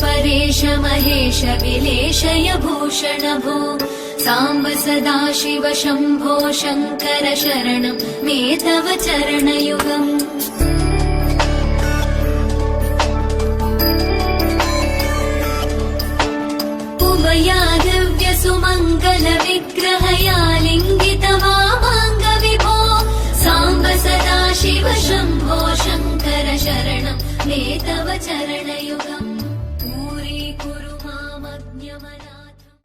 परेश महेश विलेशय भूषण भो साम्ब सदाशिव शम्भो शङ्कर शरणं मे तव चरणयुगम् उमया दिव्य सुमङ्गल विग्रहया लिङ्गित वामाङ्ग विभो साम्ब सदाशिव शम्भो शङ्कर शरणं मे तव चरणयुगम् पूरीकुरु मामज्ञमनाथम्।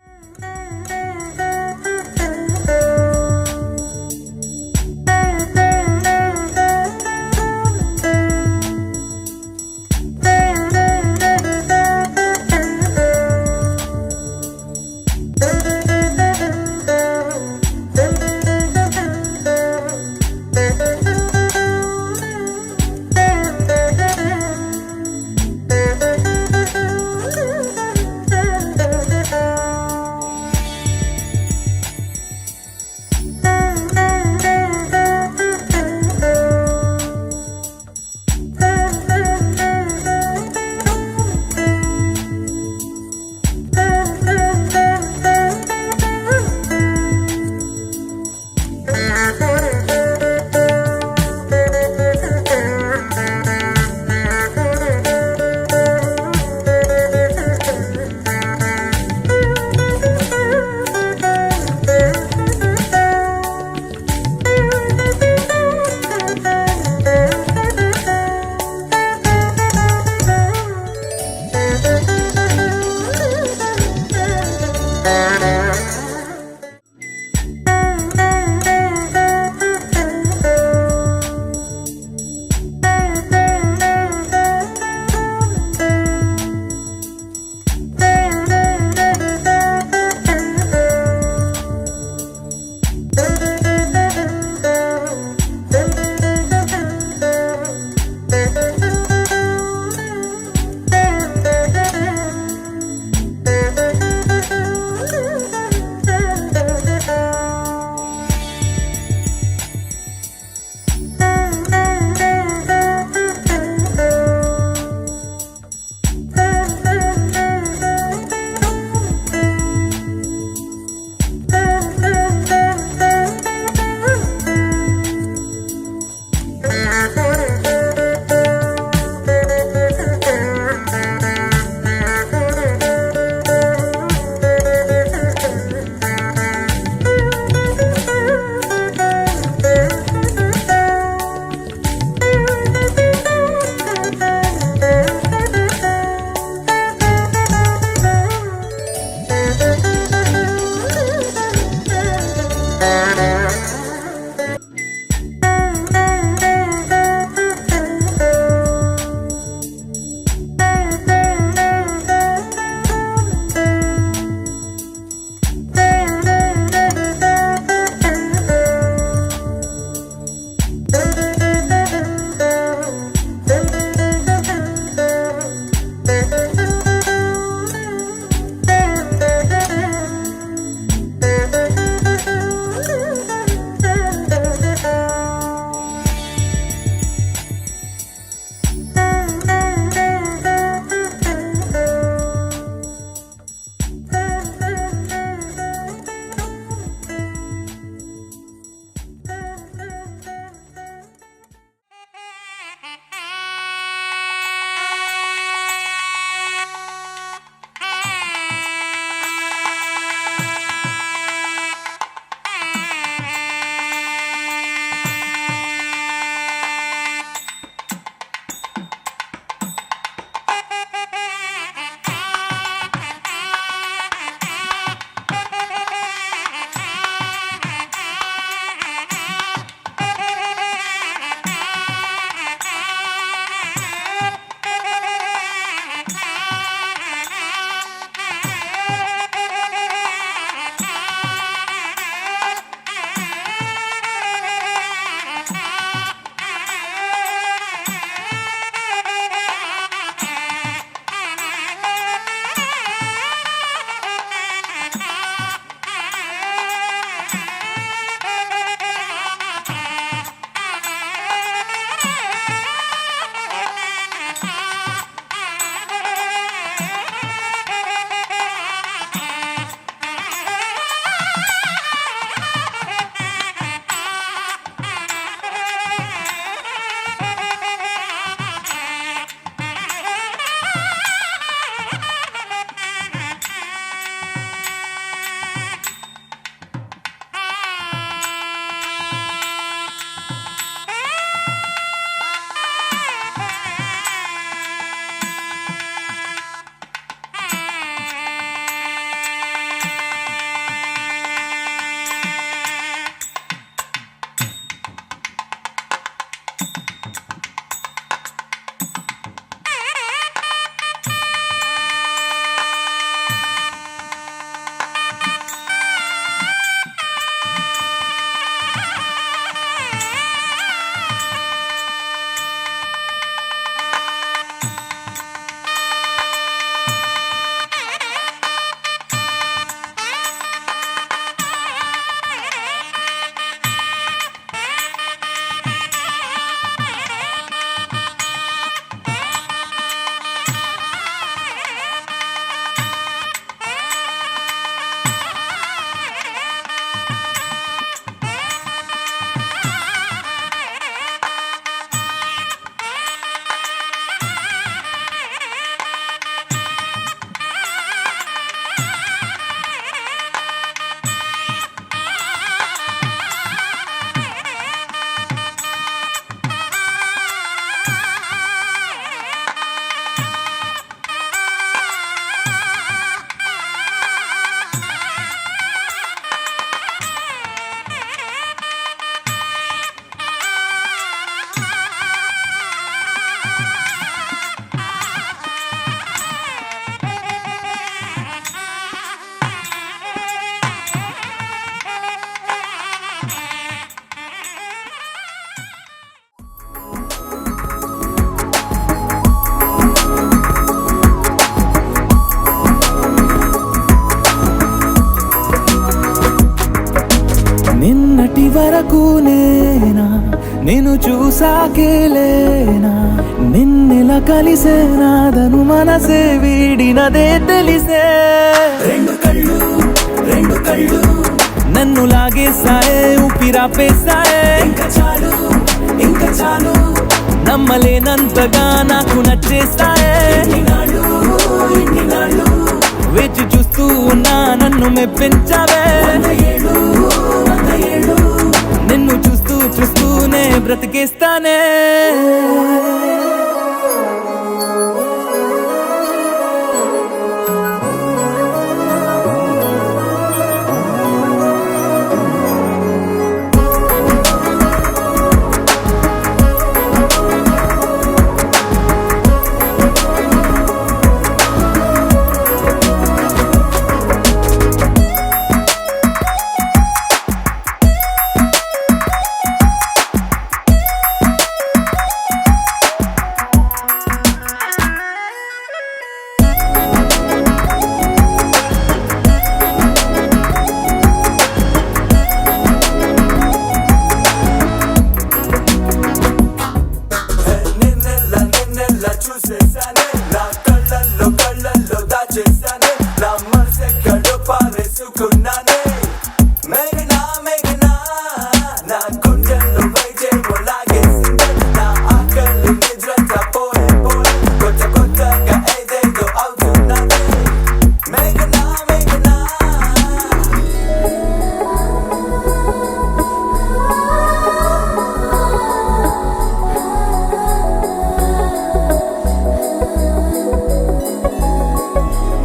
నిన్నటి వరకు నేను చూసాకేలేనా నిన్నెలా కలిసేనాదను మనసే వీడినదే తెలిసే రెండు కళ్ళు నన్ను లాగేసాయే ఊపిరాపేసాయే ఇంకా చాలు నమ్మలేనంతగా నాకు నచ్చేస్తాయే వేచి చూస్తూ ఉన్నా నన్ను మెప్పించావే నిన్ను చూస్తూ చూస్తూనే బ్రతికేస్తానే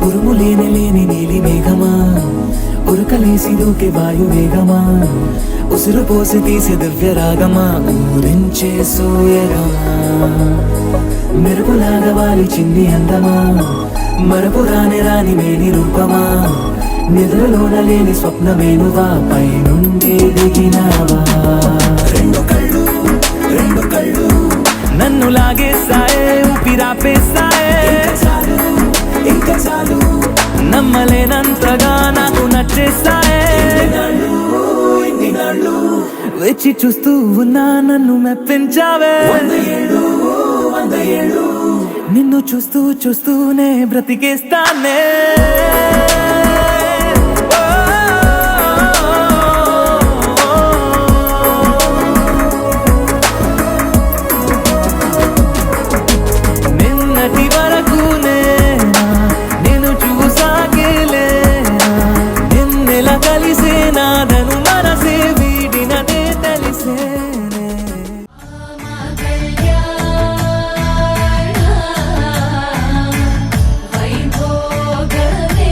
ఉరుములేని నీలి మేఘమా ఉరకలేసి దూకే వాయు వేగమా ఉసురు పోసి తీసే దివ్య రాగమా ఊరించే సూయగమా మెరుపులాగా వాలి చిన్ని అందమా మరపు రాని మేని రూపమా నిద్రలోన లేని స్వప్నమేనువా పై నుండి దిగినావా రెండు కళ్ళు నన్ను లాగేసాయే ఊపిరాపేసాయే ఇంకా చాలు నమ్మలేనంతగా నాకు నచ్చేస్తాయే వేచి చూస్తూ ఉన్నా నన్ను మెప్పించావే నిన్ను చూస్తూ చూస్తూనే బ్రతికేస్తానే నిన్నటి వరకు నేను చూసాకేలేనా నిన్నెలా కలిసేనాదను మనసే వీడినదే తెలిసేనే వైభోగమే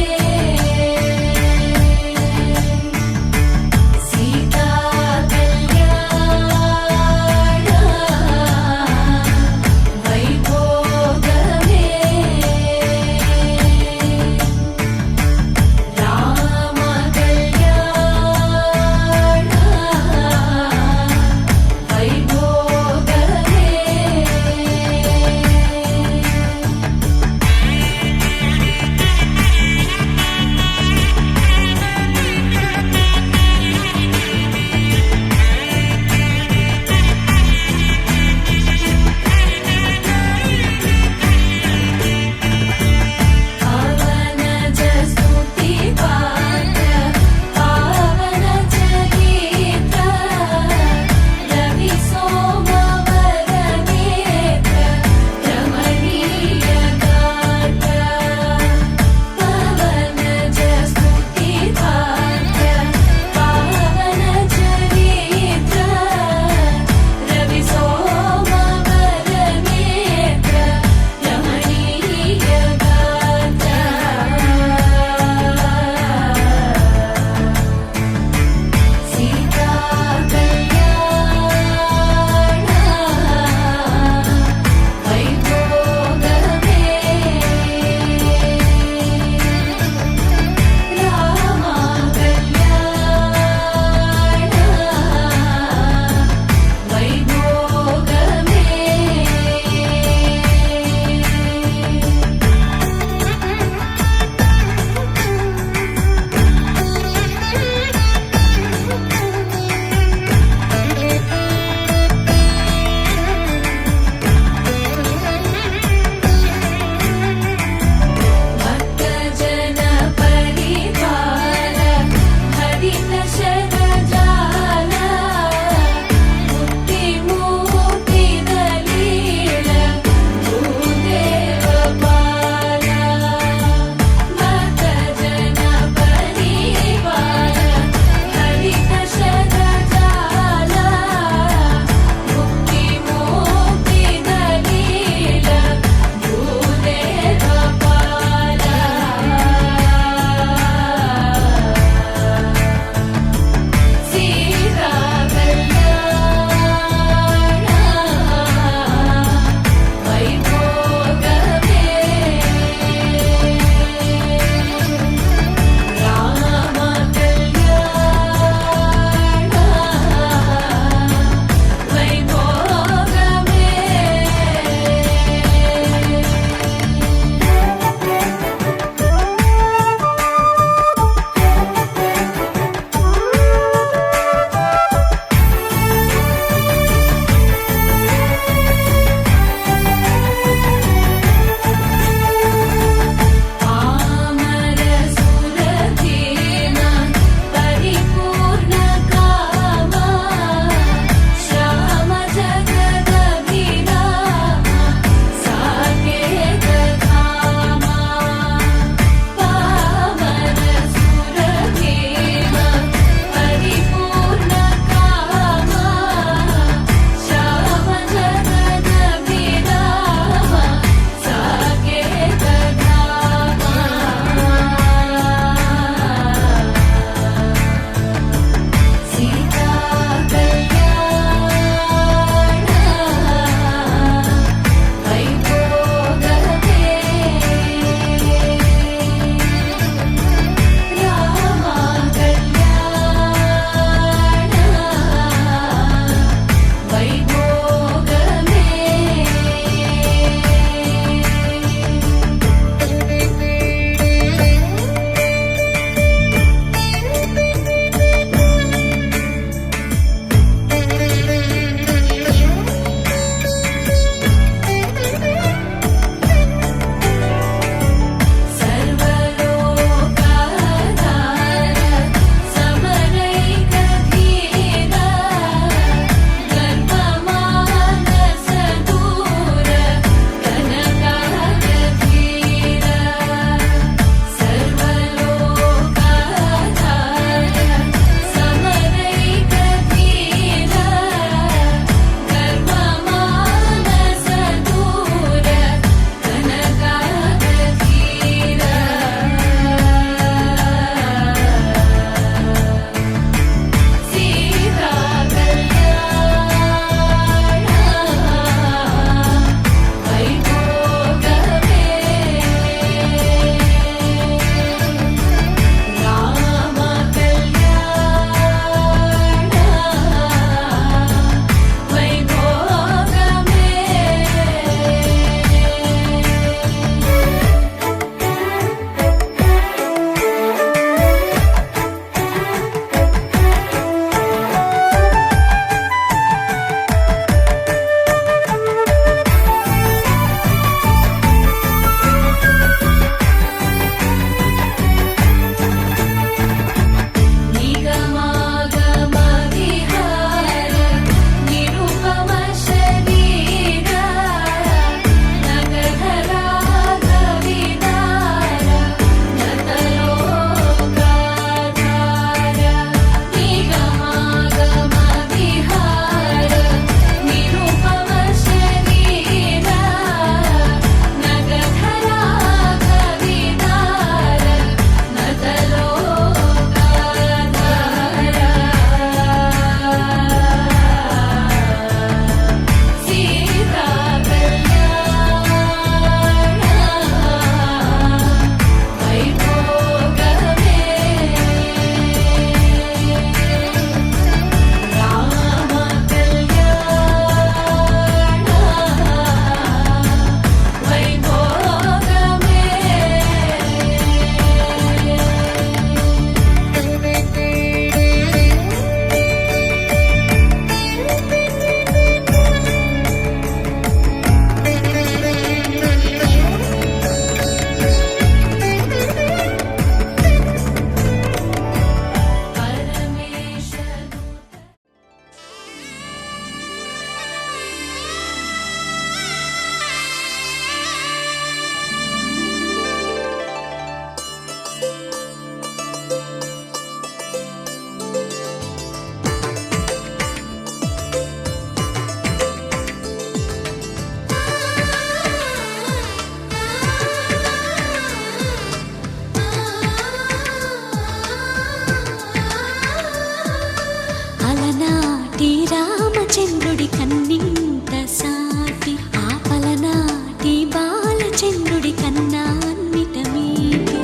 అలనాటి రామచంద్రుడి కన్నింత సాటి ఆపలనాటి బాలచంద్రుడి కన్నా అన్నిట మీటి.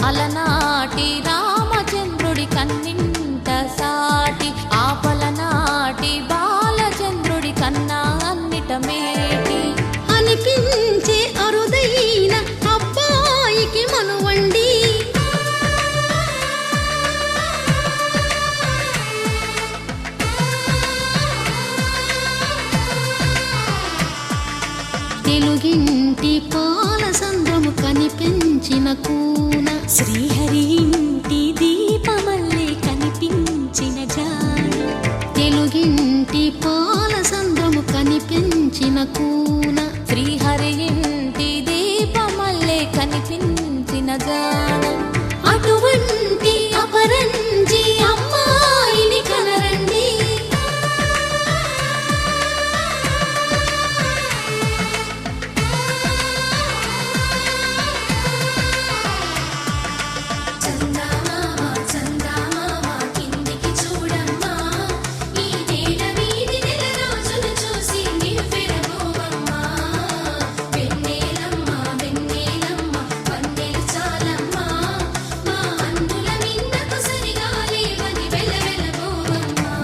అలనాటి రామచంద్రుడి కన్నింత సాటి ఆపలనాటి బాలచంద్రుడి కన్నా అన్నిట మేటి. అనిపించే అరుదైన అబ్బాయికి మనువండి తెలుగింటి పాల సంద్రము కనిపించిన కూన శ్రీహరి ఇంటి దీపమల్లే కనిపించిన జాడు. తెలుగింటి పాల సంద్రము కనిపించిన కూన శ్రీహరి ఇంటి దీపమల్లే కనిపించిన జానం. అటువంటి అపరంజి అమ్మాయిని కనరండి. చందమామ చందమామ కిందికి చూడమ్మా, ఈ నేల వీధి నెల రోజులు చూసి నివ్వెరబోవమ్మా. వెన్నెలమ్మ వెన్నెలమ్మ వన్నెలు చాలమ్మా, మా అందుల మిన్నకు సరిగా లేవని వెలవెలబోవమ్మా.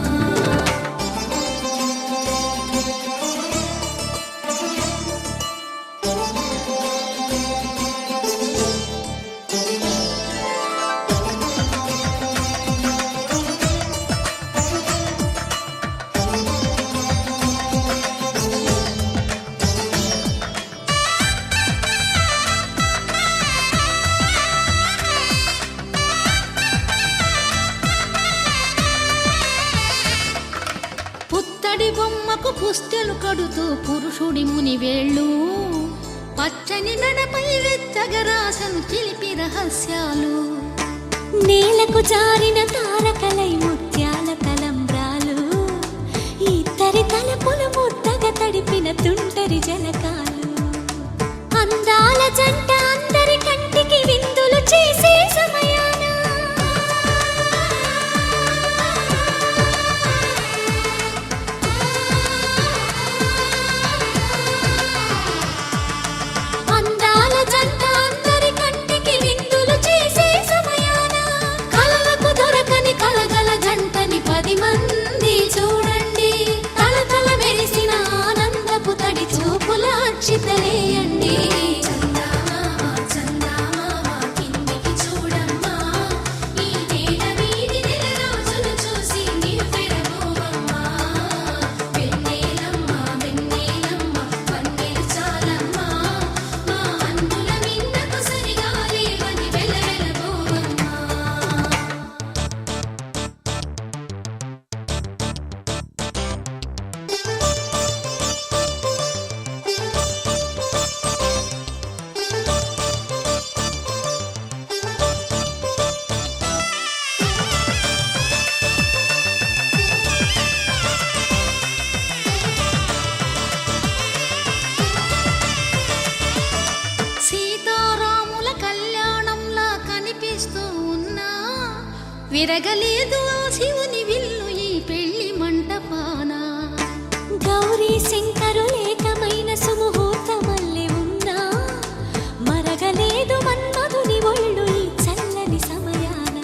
పుత్తడి బొమ్మకు పుస్తెలు కడుతూ పురుషుడి ముని వేళ్ళు, పచ్చని నడపై వెచ్చగరాసను చిలిపి రహస్యాలు. నేలకు జారిన తారకలై ముత్యాల తలంబ్రాలు, ఇద్దరి తలపులు ముద్దగా తడిపిన తుంటరి జలకాలు. అందాల జంట అందరి కంటికి విందులు చేసే సమయాన అందాల జంట అందరి కంటికి విందులు చేసే సమయాన కలలకు దొరకని కలగల జంటని 10 మంది చూడండి. తలతల మెరిసిన ఆనందపు తడి చూపుల అక్షితలేయండి. చందమామ చందమామ కిందికి చూడమ్మా, ఈ నేల వీధి నెల రోజులు చూసి నివ్వెరబోవమ్మా. వెన్నెలమ్మ వెన్నెలమ్మ వన్నెలు చాలమ్మా, మా అందుల మిన్నకు సరిగా లేవని వెలవెలబోవమ్మా. సీతారాముల కళ్యాణంలా కనిపిస్తూ ఉన్నా, విరగలేదు ఆ శివుని విల్లు ఈ పెళ్లి మంటపాన. గౌరీ శంకరులేకమైన సుముహూర్తమల్లె ఉన్నా, మరగలేదు మన్మధుని ఒళ్ళు ఈ చల్లని సమయాన.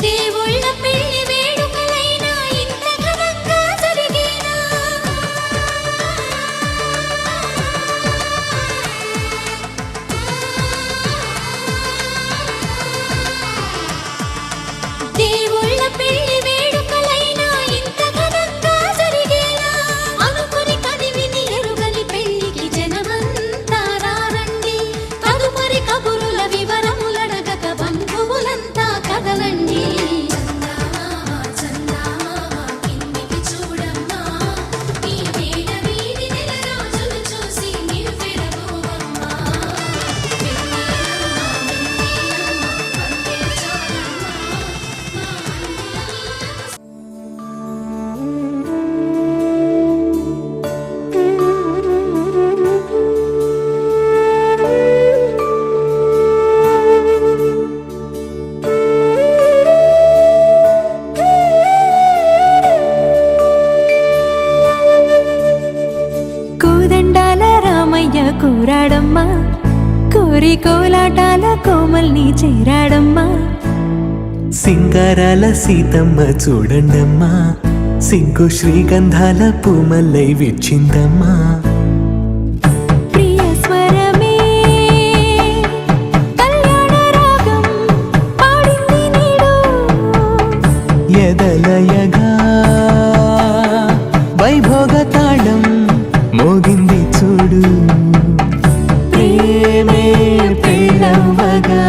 దేవుళ్ళ పెళ్లి వేడుకలైనా ఇంత ఘనంగా జరిగేనా? దేవుళ్ళ పెళ్లి కోరాడమ్మా, కోరి కోలాటాల కోమల్ని చేరాడమ్మా. సింగారాల సీతమ్మ చూడండమ్మా, సింకు శ్రీగంధాల పూమల్లై విచ్చిందమ్మా. ప్రియ స్వరమే కళ్యాణ రాగం పాడింది నేడు, ఎదలయగా వైభోగ తాళం మోగింది చూడు. ప్రేమే పెళ్ళవ్వగా,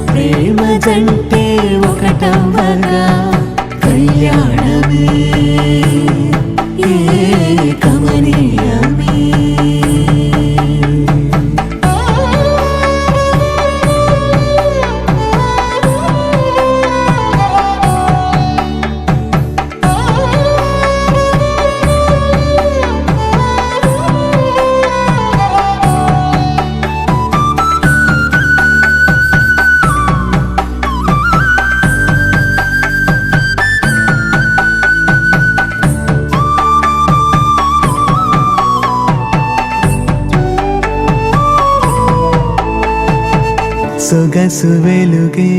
ప్రేమ జంటే ఒకటవ్వగా, కళ్యాణమే కమనీయమే. సొగసు వెలుగే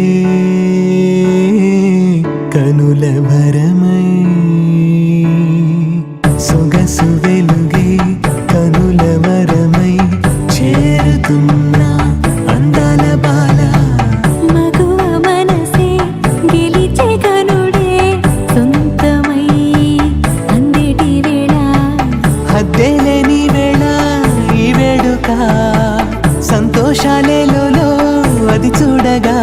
కనుల భరమై, సొగసు వెలుగే కనుల వరమై చేరుతున్నా అందాల బాల. మగువ మనసే గెలిచే కనుడే సొంతమై అందేటి వేళ, హద్దేలేని వేళ ఈ వేడుక, సంతోషాలేలో అది చూడగా,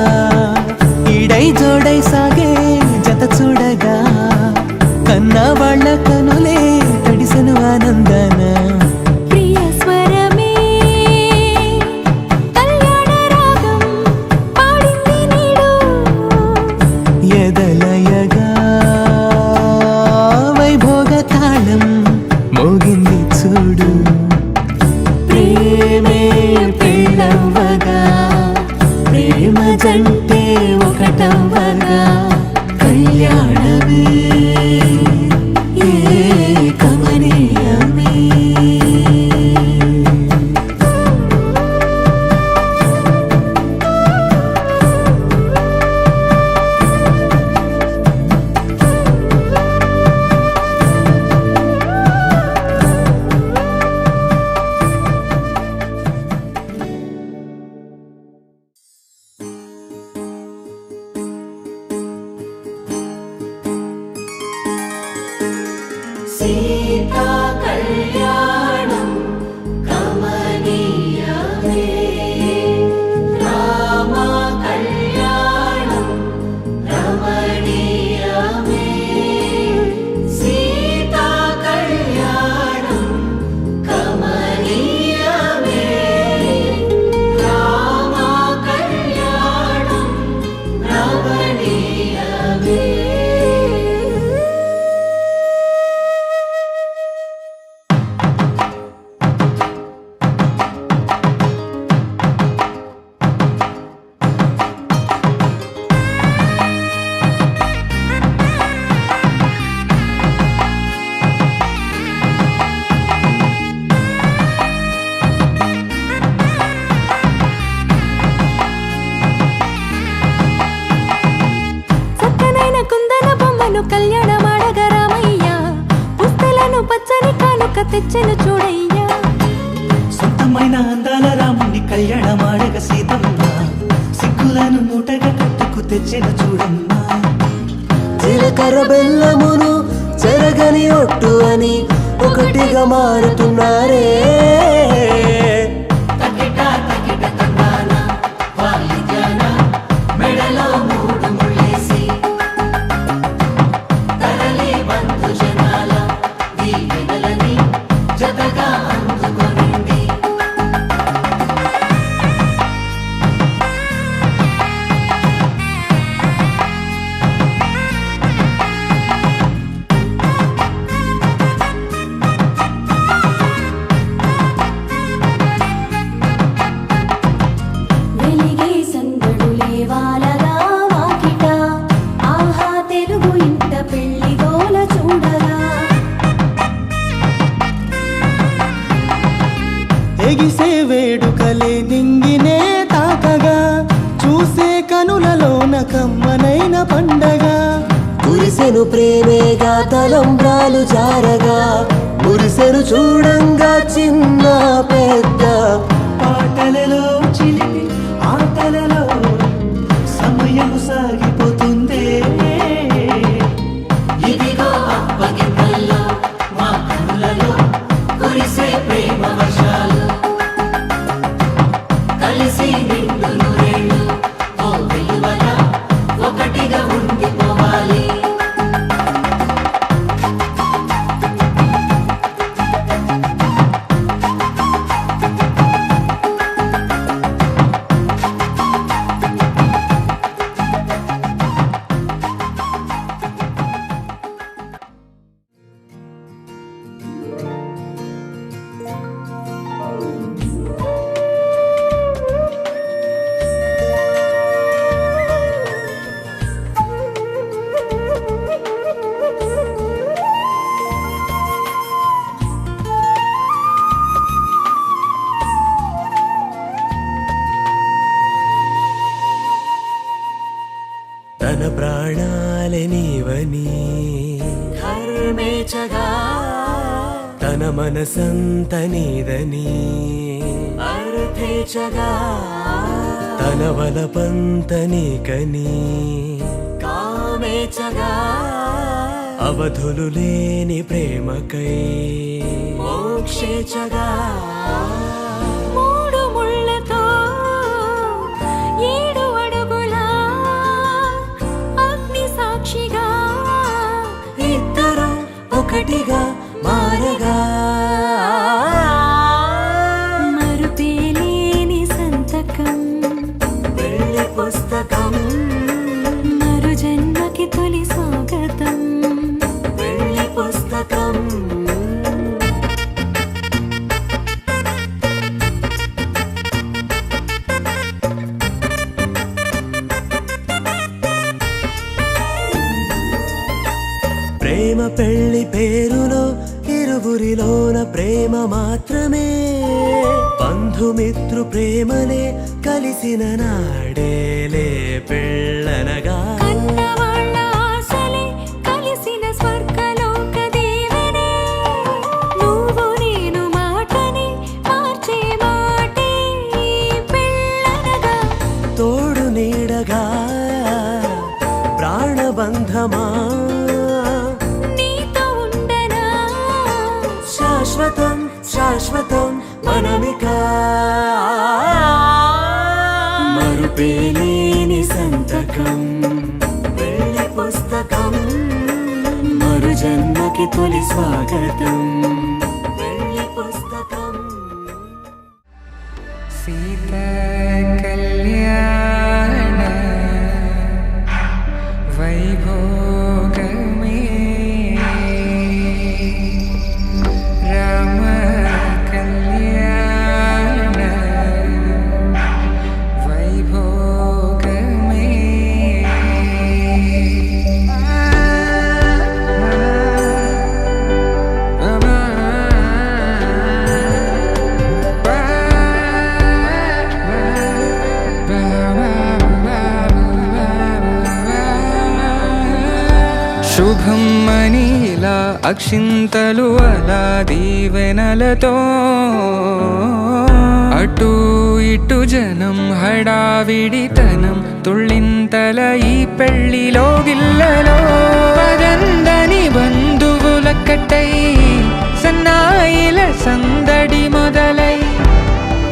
ఈడై జోడై సాగే జత చూడగా, కన్నా వాళ్ళ కనులే తడిసెను ఆనందన. ప్రియ స్వరమే కళ్యాణ రాగం పాడింది నేడు, ఎదలయగా వైభోగ తాళం మోగింది చూడు. ప్రేమే పెళ్ళవ్వగా, ప్రేమ జంటే ఒకటవ్వగా, కళ్యాణమే కమనీయమే. సీతా కళ్యాణం కమనీయమే, రామ కళ్యాణం రమణీయమే. సీతా కళ్యాణం కమనీయమే, రామ కళ్యాణం రమణీయమే. చక్కనైన కుందన బొమ్మను కళ్యాణమాడగా రామయ్య, పుస్తలను పచ్చని కానుక తెచ్చెను చూడయ్యా. సొంతమైన అందాల రాముని కళ్యాణమాడగ సీతమ్మ, సిగ్గులను మూటగా కట్టుకు తెచ్చిన చూడమ్మా. జీలకర్ర బెల్లమును చెరగని ఒట్టు అని ఒకటిగా మారుతున్నారే. తెలిసెను ప్రేమేగా తలంబ్రాలు జారగా మురిసెను చూడంగా చిన్న పెద్ద పాటలలో చిలిపి ఆటలలో సమయము సాగిపోతుందే ఇదిగో అప్పగింతల్లో మా కనులలో కురిసే ప్రేమ వర్షాలు కలిసి నిండు నూరేళ్ళు ఓ వెలువల ఒకటిగా ఉండిపోవాలి తన ప్రాణాలే నీవని ధర్మేచగా తన మనసంత నీదని అర్థేచగా తన వలపంత నీకని కామేచగా అవధులు లేని ప్రేమకై మోక్షేచగా మూడు ముళ్ళతో 7 అడుగుల అగ్ని సాక్షిగా ఇద్దరు ఒకటిగా మారగా మరుపేలేని సంతకం వెళ్ళి పుస్తకం మరు జన్మకి తొలి స్వాగతం వెళ్ళి పుస్తకం ప్రేమ పెళ్లి పేరులో ఇరువురిలోన ప్రేమ మాత్రమే బంధుమిత్రు ప్రేమలే కలిసిన నాడేలే పెళ్ళనగా కన్నవాళ్ళ ఆశలే కలిసిన స్వర్గలోక దీవెనే నువ్వు నేను మాటని మార్చే మాటే పెళ్ళనగా తోడు నీడగా ప్రాణబంధమా నీతో ఉండనా శాశ్వతం శాశ్వతం మనమిక మరుపేలేని సంతకం వెళ్ళి పుస్తకం మరు జన్మకి తొలి స్వాగతం వెళ్ళి పుస్తకం సీతా కళ్యాణ వైభోగమే రామ కళ్యాణ వైభోగమే శుభం మనీలా అక్షింతలు అలా దీవెనలతో అటు ఇటు జనం హడావిడితనం తుళ్ళింతల ఈ పెళ్లిలో గిల్లలో పదందని బంధువుల కట్టై సన్నాయిల సందడి మొదలై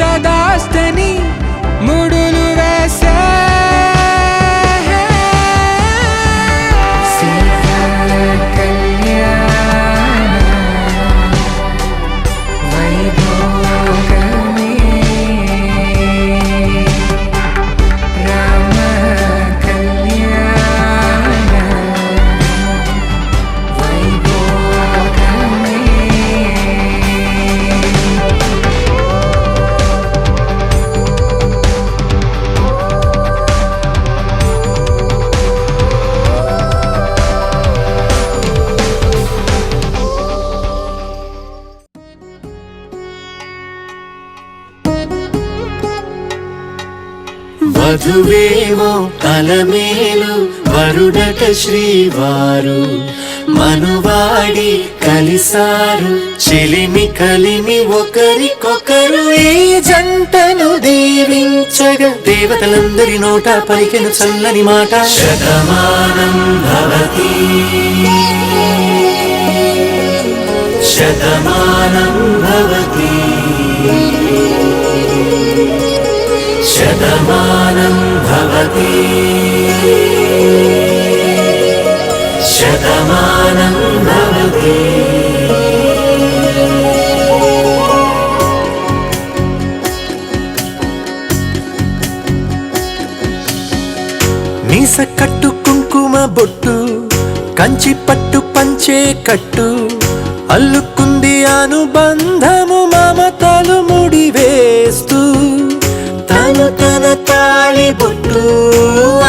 తదాస్తని ముడులు వేసే వధువేమో తలమేలు వరుడట శ్రీవారు మనువాడి కలిసారు చెలిమి కలిమి ఒకరికొకరు ఈ జంటను దీవించగా దేవతలందరి నోట పలికెను చల్లని మాట శతమానం భవతి శతమానం భవతి శతమానం భవతి శతమానం భవతి మీస కట్టు కుంకుమ బొట్టు కంచి పట్టు పంచే కట్టు అల్లుకుంది అనుబంధము మమతలు ముడివేస్తూ తను తన తాళి బొట్టు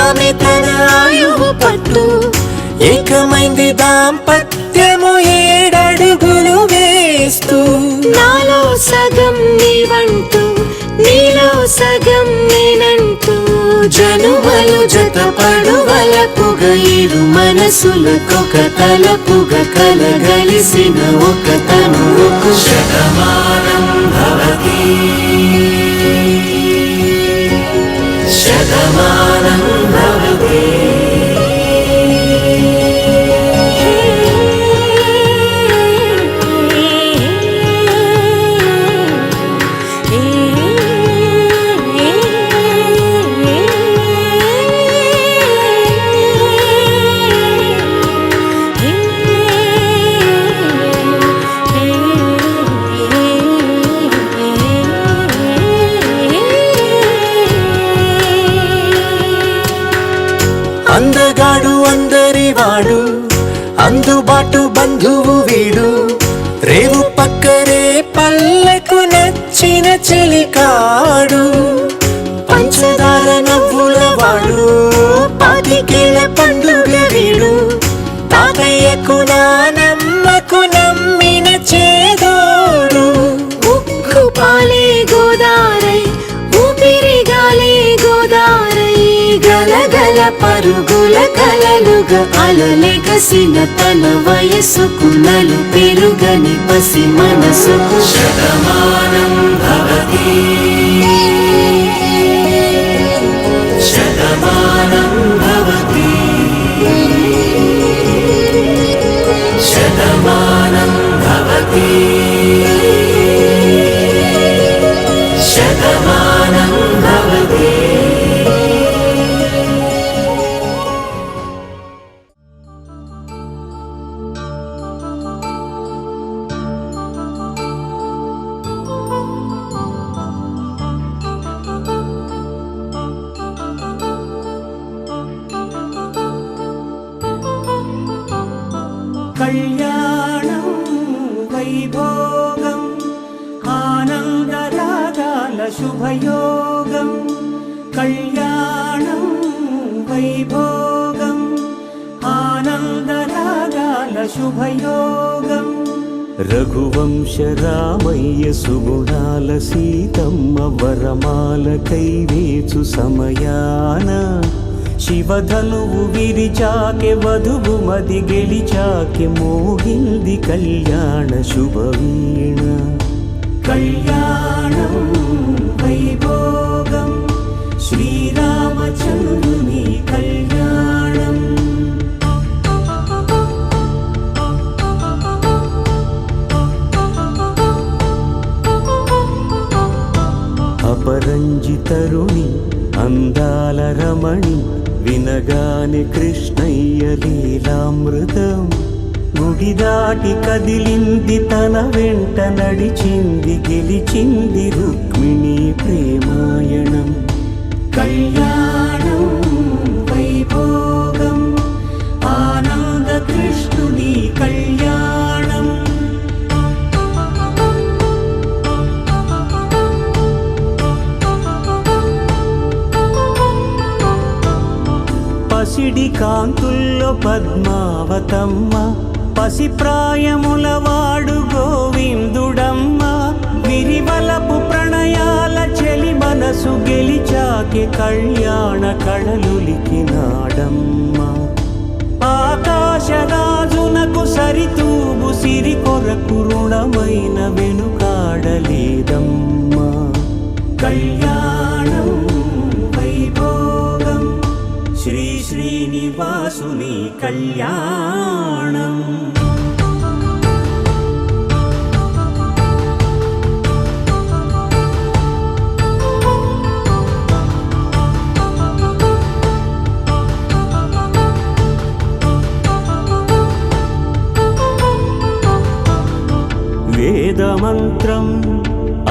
ఆమె తన ఆయువు పట్టు ఏకమైంది దాంపత్యము 7 అడుగులు వేస్తూ నాలో సగం నీవంటూ నీలో సగం నేనంటూ జనుమలు జతపడువలపుగ ఇరు మనసులకొక తలపుగ కలగలిసిన ఒక తనువుకు శతమానం భవతి శతమానం భవతి అందగాడు అందరివాడు అందుబాటు బంధువు వీడు రేవు పక్కరే పల్లెకు నచ్చిన చెలికాడు పంచదార నవ్వుల వాడు 25 ఏళ్ల పండుగ వీడు తాతయ్యకు నానమ్మకు నమ్మిన చేదోడు ఉక్కు పాలే గోదారై ఊపిరిగాలే గోదారై గలగల పరుగుల కలలుగా అలలెగసిన తన వయసుకు నలు పెరుగని పసి మనసుకు శతమానం భవతి శతమానం భవతి శతమానం భవతి శతమానం భవతి కళ్యాణం వైభోగం ఆనందరాగాల శుభయోగం కళ్యాణం వైభోగం ఆనందరాగాల శుభయోగం రఘువంశ రామయ్య సుగుణాల సీతమ్మ వరమాల కైవేచు సమయాన శివధనువు విరిచాకె వధువు మది గెలిచాకె మోగింది కళ్యాణ శుభవీణ కళ్యాణం వైభోగం శ్రీరామచంద్రుని కళ్యాణం అపరంజి తరుణి అందాల రమణి వినగానే కృష్ణయ్య లీలామృతం గుడి దాటి కదిలింది తన వెంట నడిచింది గెలిచింది రుక్మిణి ప్రేమాయణం కళ్యాణం వైభోగం ఆనంద కృష్ణుని కళ్యాణం పసిడి కాంతుల్లో పద్మావతమ్మ పసి ప్రాయముల వాడు గోవిందుడమ్మ విరివలపు ప్రణయాల చెలి మన మనసు గెలిచాకే కళ్యాణ కళలులికినాడమ్మా ఆకాశరాజునకు సరితూగు సిరి కొరకు రుణమైన వెనుకాడలేదమ్మా కళ్యాణం వైభోగం శ్రీ శ్రీనివాసుని కళ్యాణం వేదమంత్రం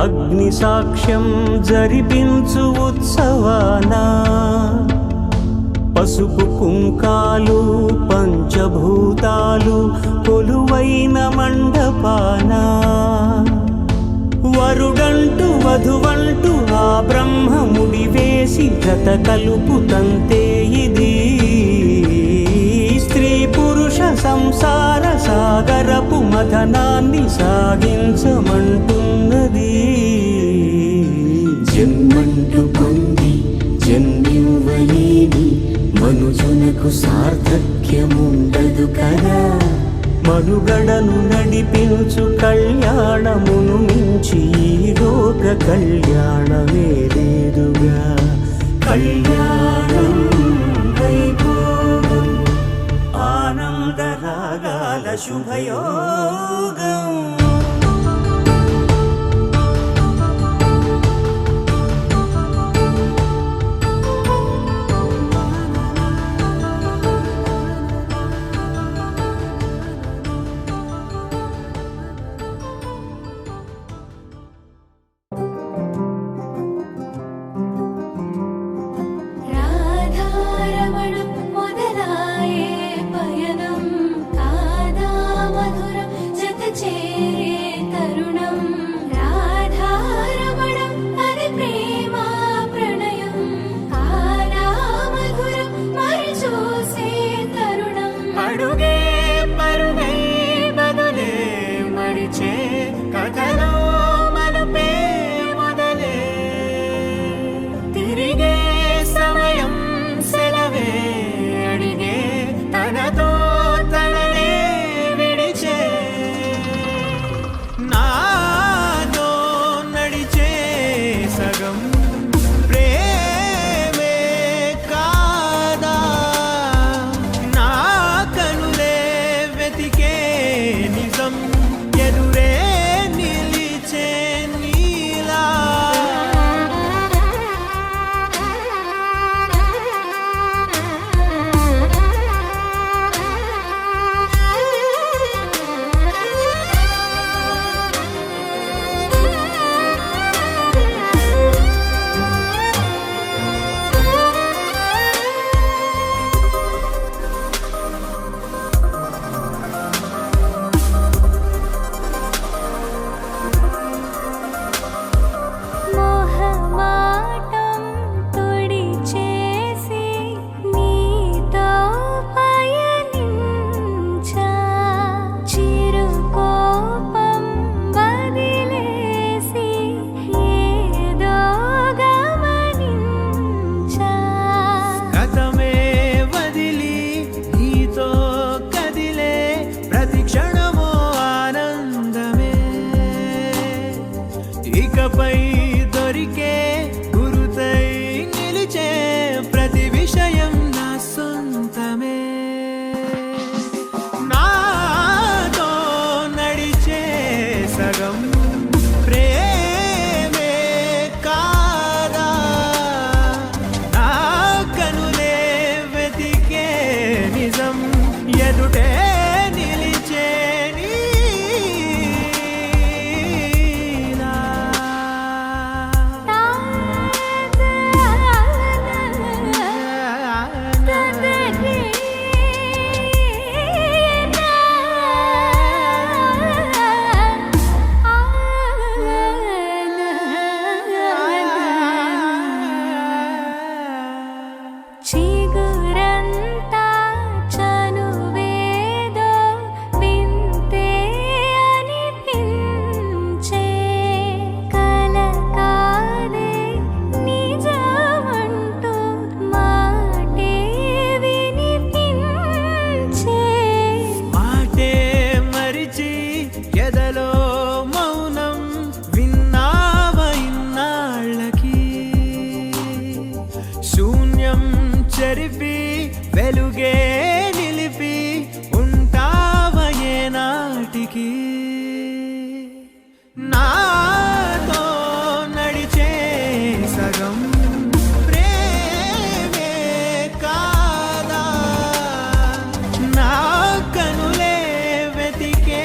అగ్ని సాక్ష్యం జరిపించు ఉత్సవాన పసుపు కుంకాలు పంచభూతాలు కొలువైన మండపాన వరుడంటూ వధువంటూ ఆ బ్రహ్మముడి వేసి జత కలుపు తంతే ఇది స్త్రీ పురుష సంసార సాగరపు మథనాన్ని సాగించమంటున్నది జన్మంటూ పొంది జన్మివ్వలేని మనుజునకు సార్థక్యముండదు కదా మనుగడను నడిపించు కళ్యాణమును మించి ఈ లోక కళ్యాణమే లేదుగా కళ్యాణం వైభోగం ఆనందరాగాల శుభయోగం రాధారమణం మొదలాయే పయనం కాదా మధురం జత చే వాడికి నాతో నడిచే సగం ప్రేమే కాదా నా కనులే వెతికే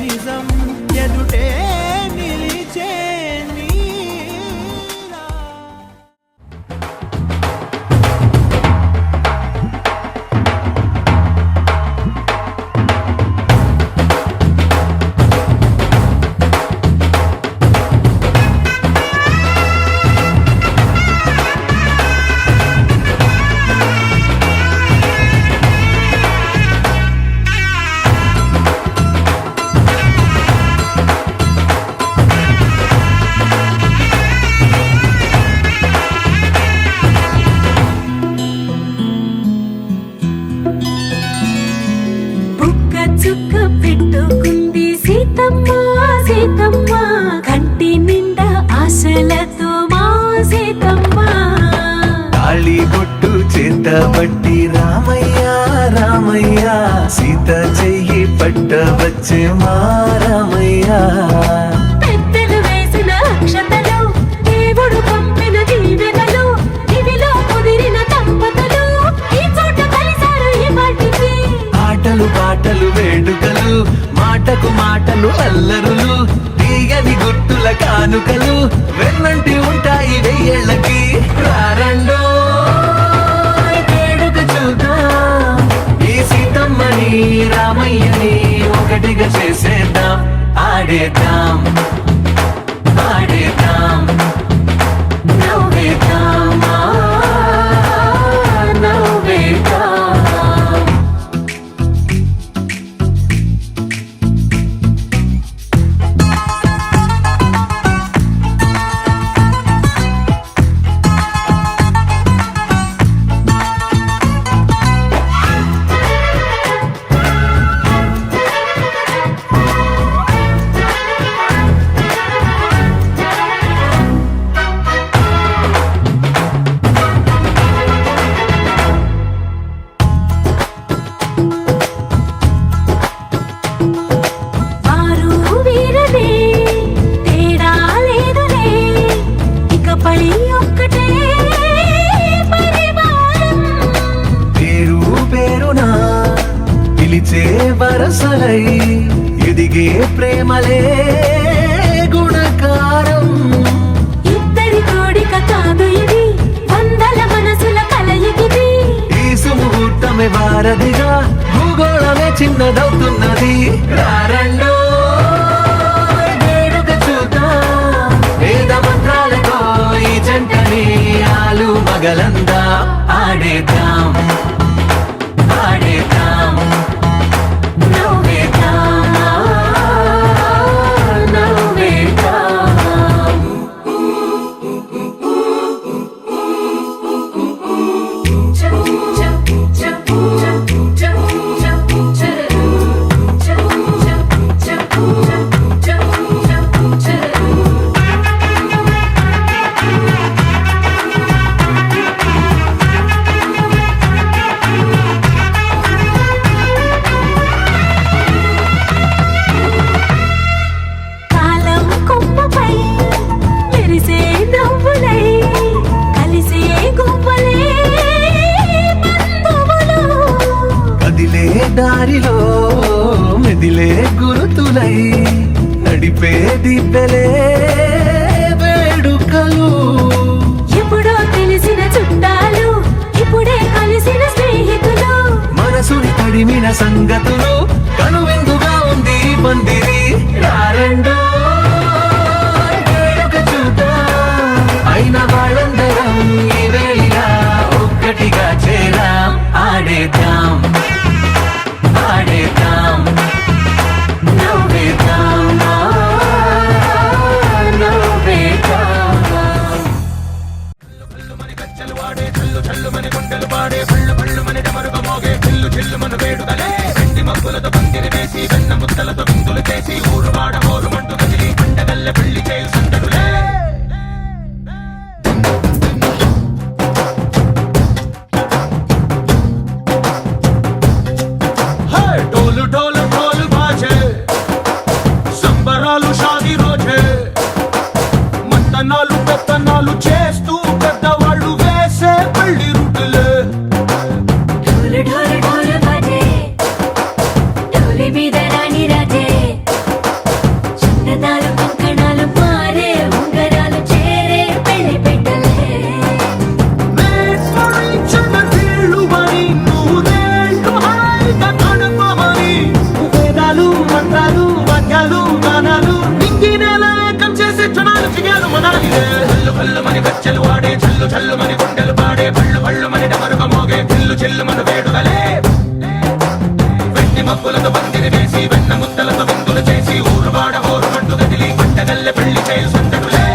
నిజం ఎదుటే నిలిచే నీలా బుక్క చుక్క పెట్టుకుంది సీతమ్మ సీతమ్మ కంటి నిండా ఆశలతో మా సీతమ్మ తాళి బొట్టు చేతబట్టి రామయ్య రామయ్య సీత చెయ్యి పట్టవచ్చే మా రామయ్య పెద్దలు వేసిన అక్షతలు దేవుడు పంపిన దీవెనలు ఇవిలో కుదిరిన దంపతులు ఈ చోట కలిసారు ఈ వాటికి ఆటలు పాటలు వేడుకలు మాటకు మాటలు అల్లరులు తీయని గుర్తుల కానుకలు వెన్నంటి ఉంటాయి వెయ్యేళ్ళకి రారండో వేడుక చూద్దాం ఈ సీతమ్మని రామయ్యని ఒకటిగా చేసేద్దాం ఆడేద్దాం ఆడేద్దాం నవ్వేద్దాం నవ్వేద్దాం వారు వీరనే తేడా లేదులే ఇకపై ఒక్కటే పరివారం పేరు పేరునా పిలిచే వరసలై ఎదిగే ప్రేమలే గుణకారం ఇద్దరి కోడిక కాదు ఇది వందల మనసుల కలయికిది ఈ సుముహూర్తమే వారధిగా భూగోళమే చిన్నదవుతున్నది రారండో వేడుక చూద్దాం వేద మంత్రాలతో ఈ జంటని ఆలు మగలందా ఆడేద్దాం ఆడేద్దాం నవ్వేద్దాం నవ్వేద్దాం కాలం కొమ్మపై మెరిసే నవ్వులై కలిసే గువ్వలే బంధువులు కదిలే దారిలో మెదిలే గురుతులై నడిపే దిబ్బెలే వేడుకలు ఎప్పుడో తెలిసిన చుట్టాలు ఇప్పుడే కలిసిన స్నేహితులు మనసుని తడిమిన సంగతులు కనువిందుగా ఉంది ఈ పందిరి రారండో వేడుక చూద్దాం అయిన వాళ్ళందరం ఈ వేళ ఒక్కటిగా చేరాం ఆడేద్దాం ఆడేద్దాం నవ్వేద్దాం నవ్వేద్దాం ढोल ढोल ढोल बाजे భల్లుమని గజ్జలు వాడే చల్లు చల్లుమని గుండెలు పాడే భళ్ళు భళ్ళుమని డమరుగ మోగే చిల్లు చిల్లుమను వేడుదలే వెండి మబ్బులతో పందిరి వేసి వెన్న ముద్దలతో విందులు చేసి ఊరు వాడ హోరు మంటు గదిలి పంటగల్లె పెళ్లి చేయు సందడులే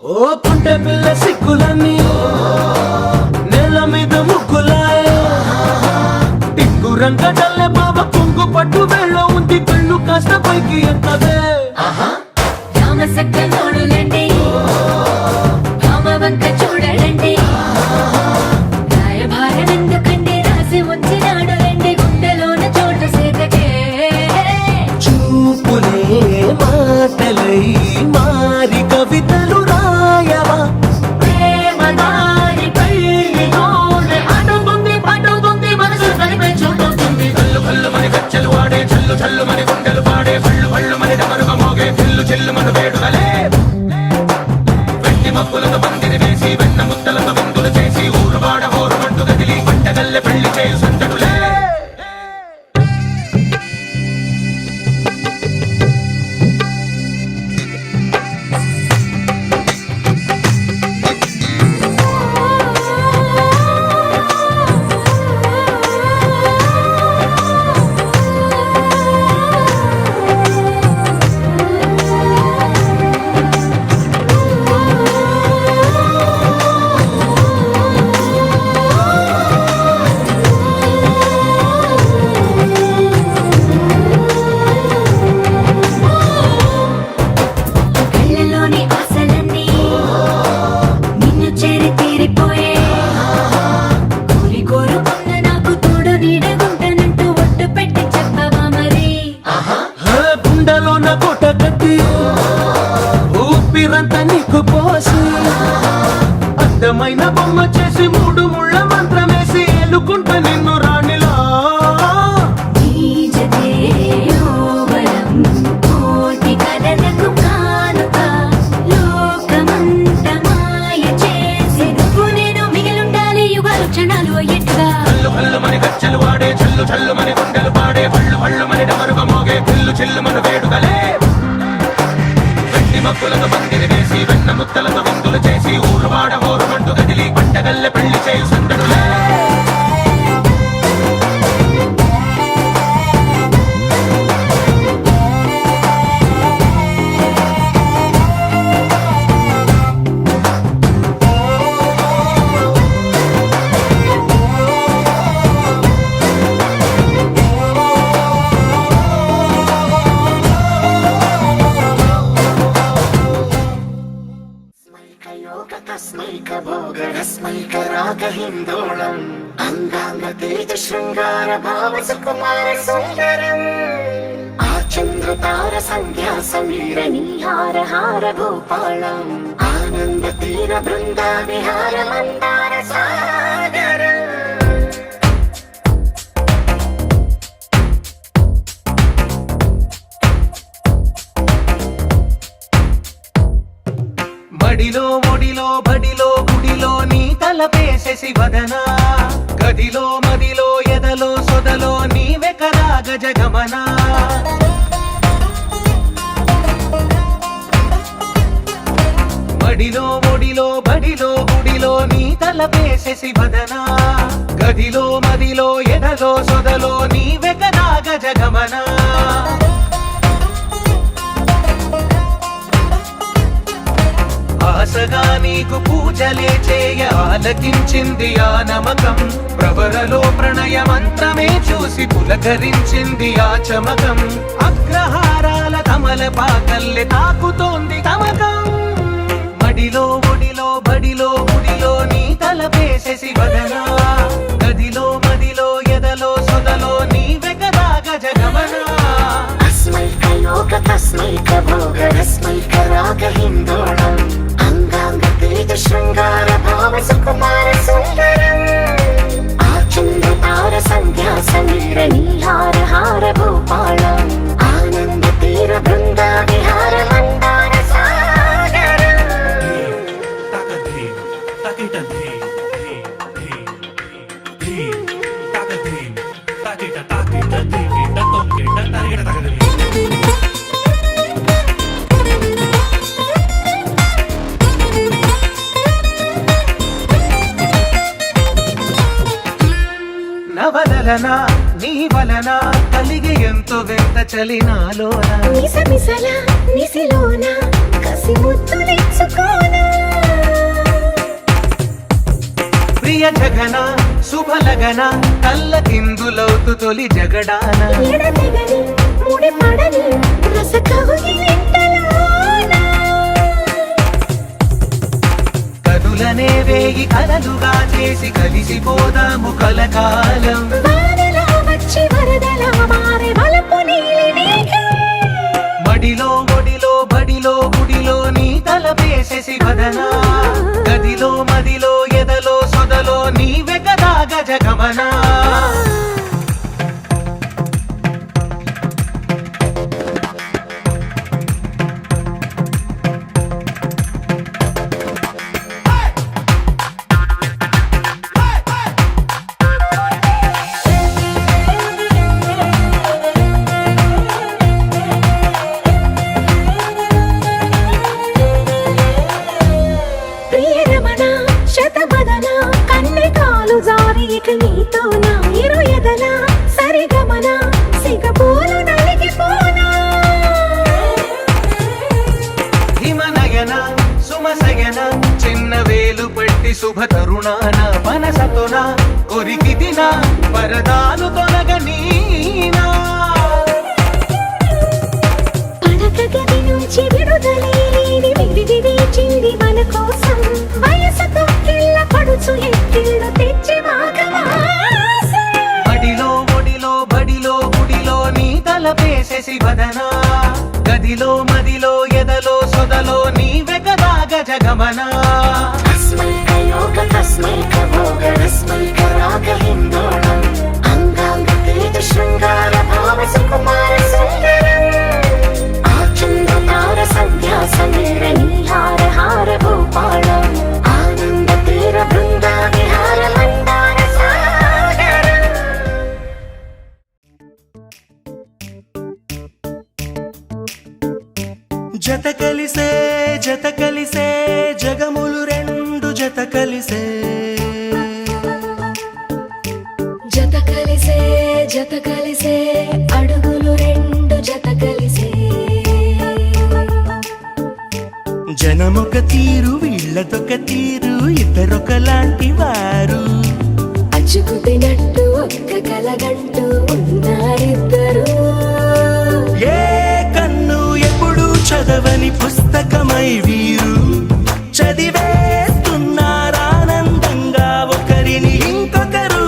ఓ పుంటె పిల్ల సిక్కులన్నీ నేల మీద ముగ్గులాయ టింగు రంగడల్లె బాబా కొంగు పట్టు వెళ్ళ ఉంది కళ్ళు కాస్త పైకి ఎత్తదే రామసక్క నోడులండి రామవంక చూడడండి రాయభారం ఎందుకండి రాసి ఉంచినాడు రండి గుండెలోన చోటు సేదకే చూపులే మాటలై మారి కవితలు రాయవా ప్రేమదారి పెళ్ళిలోనే అడుగుంది పడుగుంది మనసు కలిపే చోటవుతుంది భల్లు భల్లుమని గజ్జలు వాడే చల్లు చల్లుమని గుండెలు పాడే భళ్ళు భళ్ళుమని డమరుగ మోగే చిల్లు చిల్లుమను వేడుదలే వెండి మబ్బులతో పందిరి వేసి వెన్న ముద్దలతో విందులు చేసి ఊరు వాడ హోరు మంటు గదిలి పంటగల్లె పెళ్లి చేయు సందడులే కళ్ళలోని ఆశలన్నీ నిన్ను చేరి తీరిపోయే కోరి కోరుకున్న నాకు తోడు నీడగుంటానంటూ ఒట్టు పెట్టి చెప్పవా మరి గుండెలోన కోట కట్టి ఊపిరంతా నీకు పోసి అందమైన బొమ్మ చేసి మూడు ముళ్ళ మంత్రమేసి ఎలుకుంట నిన్ను రాణిలా నీజతే యోవరం కోటి కలలకు కానుక లోకమంత మాయ చేసి నువ్వు నేను మిగిలుండాలి యుగాలు క్షణాలు అయ్యేట్టుగా భల్లు భల్లుమని గజ్జలు వాడే చల్లు చల్లుమని గుండెలు పాడే భళ్ళు భళ్ళుమని డమరుగ మోగే చిల్లు చిల్లుమను వేడుదలే వెండి మబ్బులతో పందిరి వేసి వెన్న ముద్దలతో విందులు చేసి ఊరు వాడ హోరు మంటు గదిలి పంటగల్లె పెళ్లి చేయు సందడులే हिन्दोळम् अङ्गाङ्गतेज शृङ्गार भाव सुकुमार सुन्दरम् आचन्द्रतार सन्ध्या समीर नीहार हार भूपालम् आनन्द तीर बृन्दा विहार मन्दार सागरम् మడిలో ఒడిలో బడిలో గుడిలో నీ తలపేసేసి వదనా గదిలో మదిలో ఎదలో సొదలో నీవే కదా గజగమనా మడిలో ఒడిలో బడిలో గుడిలో నీ తలపేసేసి వదనా గదిలో మదిలో ఎదలో సొదలో నీవే కదా గజగమనా ఆశగా నీకు పూజలే చేయ ఆలకించింది ఆ నమకం ప్రవరలో ప్రణయ మంత్రమే చూసి పులకరించింది ఆ చమకం అగ్రహారాల కమల పాకల్లె తాకుతోంది తమకం మడిలో ఒడిలో బడిలో గుడిలో నీ తలపేసేసి వదనా గదిలో మదిలో ఎదలో సొదలో నీవే కదా గజగమనా तस्मैक भोग रस्मैक राग हिन्दोळम् अङ्गाङ्ग तेज शृङ्गार भाव सुकुमार सुन्दरम् आचन्द्र तार వలన నీ వలన కలిగే ఎంతో వెంత చలినాలోన మిసమిసల నిసిలోన కసి ముద్దులిచ్చుకోనా ప్రియ జగన శుభలగన కళ్ళ కిందులవుతు తొలి జగడాన ఎడతెగని ముడి పడని రస కౌగిలింతలోన కనులనే వేగి కలలుగా చేసి కలిసిపోదాము కలకాలం వానలా వచ్చి వరదలా మారే వలపు నీలి మేఘం మడిలో ఒడిలో బడిలో గుడిలో నీ తల వేసేసి వదనా గదిలో మదిలో ఎదలో సొదలో నీవే కదా గజగమనా ప్రియరమణ శతబదన కన్నెకాలు జారి ఇక నీతోనా ఇరు ఎదల సరిగమన సిగపోలు నలిగిపోనా హిమనయన సుమసయన చిన్న వేలు పట్టి శుభ తరుణాన మనసతోన కొరికి దిన వరదాలు తొలగనీనా పడక గది నుంచి విడుదలేని విడిది వేచింది మన కోసం వయసుతో కిళ్ళ పడుచు ఎత్తిళ్ళు తెచ్చి మాఘమాసం మడిలో ఒడిలో బడిలో గుడిలో నీ తల వేసేసి వదనా గదిలో మదిలో ఎదలో సొదలో నీవే కదా గజగమనా తస్మై కయోగ తస్మై కభోగ రస్మై కరాగ హిందోళం అంగాంగ తేజ శృంగార భావ సుకుమార సుందరం ఆచంద్రతార సంధ్యా సమీర నీహార హార భూపాళం ఆనంద తీర బృంద విహార మందార సాగరం జత కలిసే జగములు రెండు జత కలిసే జత కలిసే అడుగులు రెండు జత కలిసే జనమొక తీరు వీళ్ళదొక తీరు ఇద్దరొకలాంటి వారు అచ్చుకు తినట్టు ఒక్క కలగంటూ ఉన్నారిద్దరు ఏ కన్ను ఎప్పుడు చదవని పుస్తకమై వీరు చదివేస్తున్నారానందంగా ఒకరిని ఇంకొకరు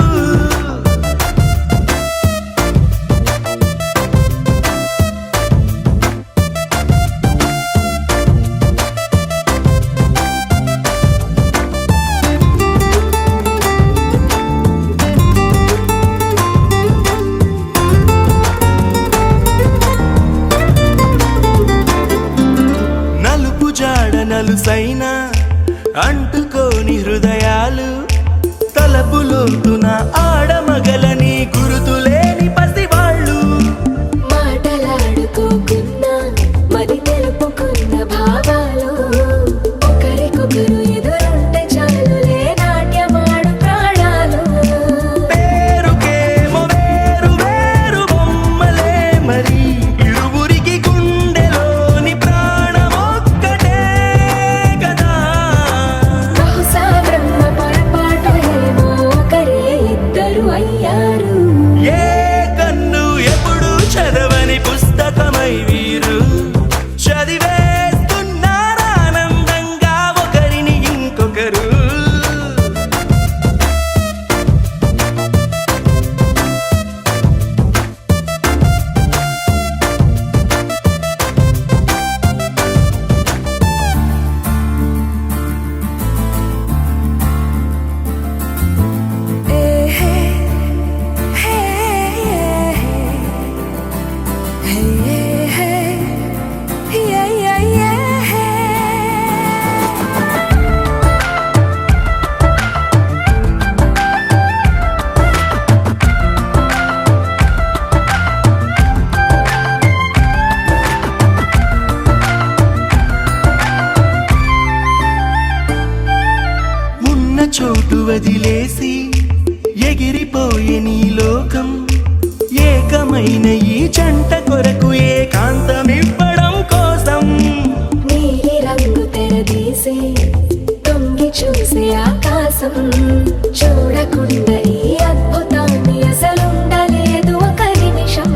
నలుపు జాడ నలుసైన అంటుకోని హృదయాలు తలపులోతున ఆడమగలని గురుతులేని పసివాళ్ళు మాటలాడుకోకున్నా మరి తెలుపుకున్న భావాలు ఒకరికొకరు ఎదురుంటే చాలులే నాట్యమాడు ప్రాణాలు పేరుకేమో వేరు వేరు బొమ్మలే మరి ఇరువురికి గుండెలోని ప్రాణమొక్కటే కదా బహుశా బ్రహ్మ పొరపాటు ఏమో ఒకరే ఇద్దరు అయ్యారు ఏ కన్ను ఎప్పుడు చదవని పుస్తకమై వీరు చదివేస్తున్నారానందంగా ఒకరిని ఇంకొకరు ఉన్న చోటు వదిలేసి ఎగిరిపోయే నీ లోకం ఏకమైన ఈ జంట కొరకు ఏకాంతమివ్వడం కోసం నీలి రంగు తెరదీసే తొంగి చూసే ఆకాశం చూడకుండా ఈ అద్భుతాన్ని అసలుండలేదు ఒక నిమిషం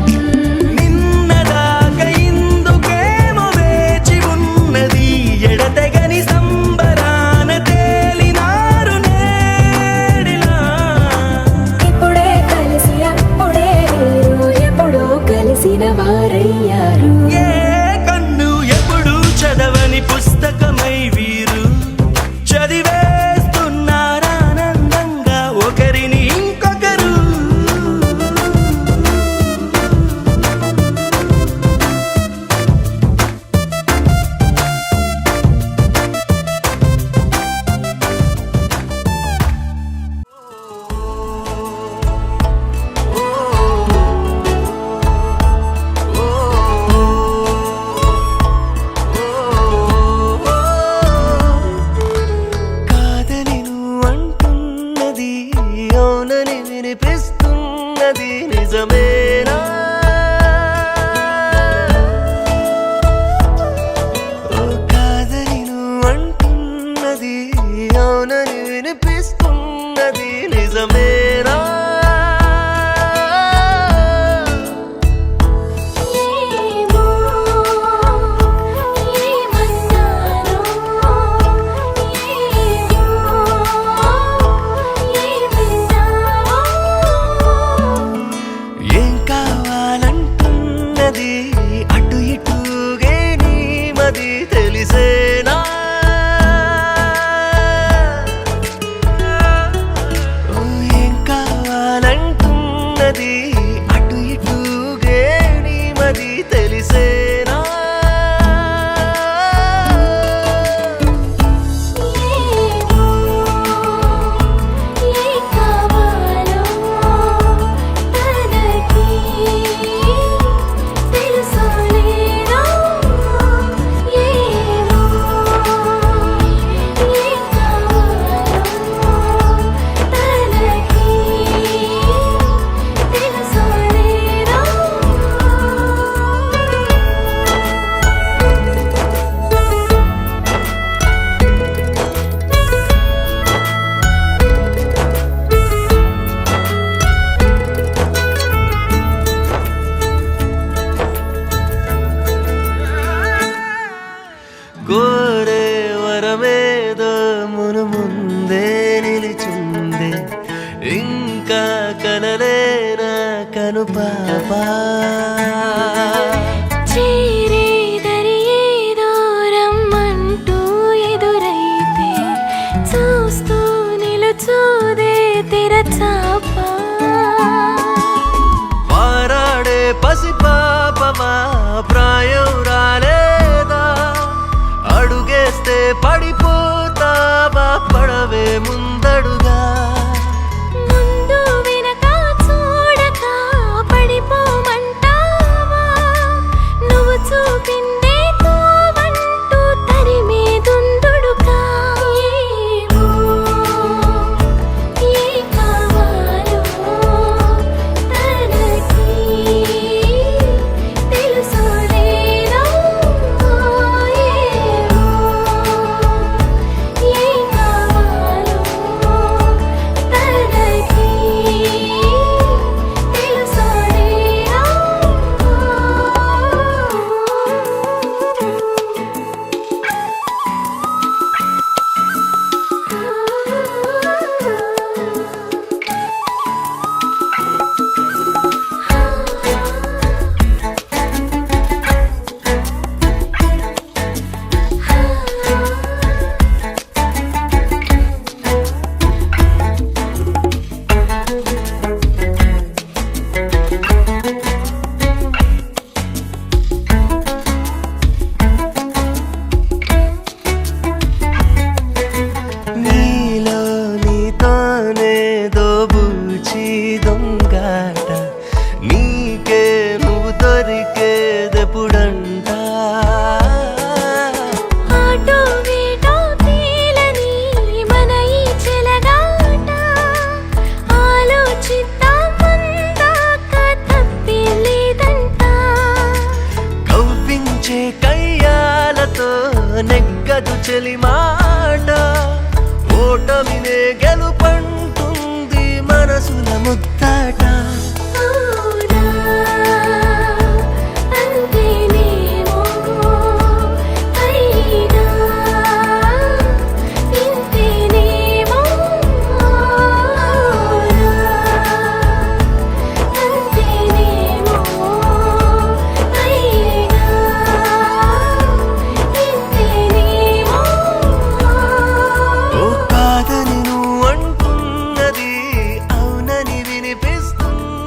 నిన్నదాకా ఇందుకేమో వేచి ఉన్నది ఎడతెగని సంబరాన తేలినారు నేడిలా ఇప్పుడే కలిసి అప్పుడే లేరు ఎప్పుడో కలిసిన వారయ్యారు ఏ కన్ను ఎప్పుడు చదవని పుస్తకమై వీరు చదివేస్తున్నారానందంగా ఒకరిని ఇంకొకరు కాదని నువ్వు అంటున్నది అవునని వినిపిస్తున్నది నిజమేనా ఓ కాదని నువ్వు అంటున్నది అవునని వినిపిస్తున్నది నిజమేనా ఏమో ఏమన్నానో ఏం కావాలంటున్నది అటు ఇటుగే నీ మది తెలిసేనా ఓ ఏం కావాలంటున్నది అటు ఇటుగే నీ మది తెలిసేనా కోరే వరమేదో మును ముందే నిలిచుందే ఇంకా కలలేనా కను పాపా చేరేదరి ఏదో రమ్మంటూ ఎదురైతే చూస్తూ నిలుచోదే తెరచాపా పారాడే పసిపాపమా ప్రాయం రాలేదా అడుగేస్తే పడిపోతావా పడవే ముందడుగా ముందు వెనక చూడక పడిపోమంటావా నువ్వు చూపిందే తోవంటూ తరిమే దుందుడుగా ఏమో ఏ కావాలో మనసుల ముద్దాట అవునా అంతేనేమో అయినా ఇంతేనేమో అవునా అంతేనేమో అయినా ఇంతేనేమో ఓ కాదని నువ్వు అంటున్నది అవునని వినిపిస్తుంది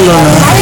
హాస్టల్లో ఉన్నా